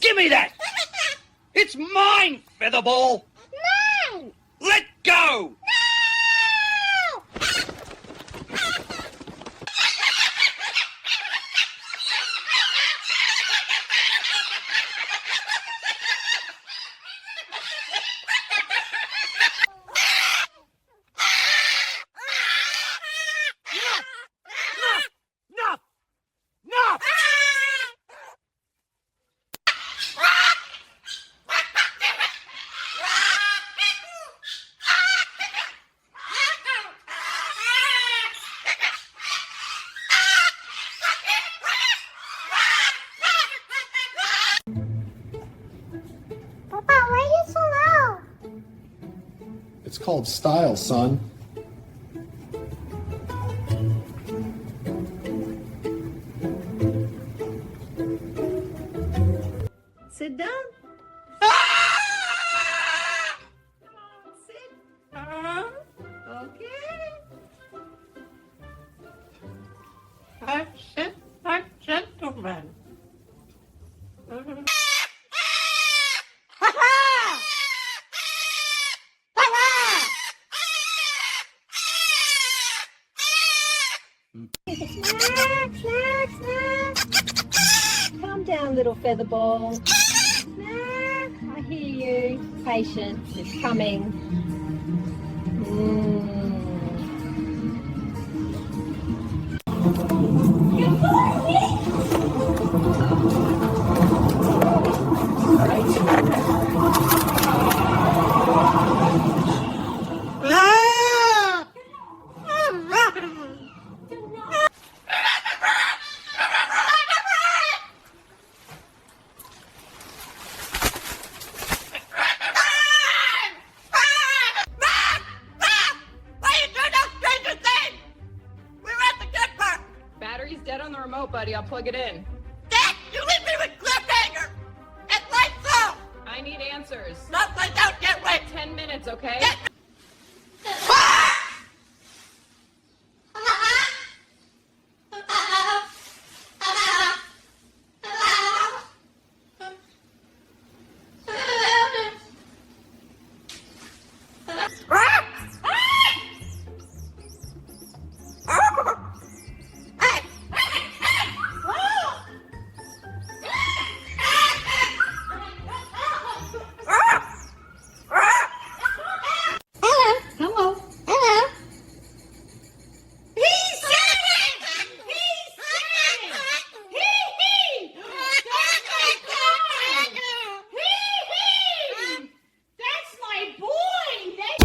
Give me that! It's mine, Featherball! Mine! Let go! No! Enough! Enough! Papa, why are you so loud? It's called style, son. Sit down. Sit. Okay. Sit like gentlemen. Snack, snack, snack. Calm down, little featherball. Snack. I hear you. Patience is coming. Battery's dead on the remote, buddy. I'll plug it in.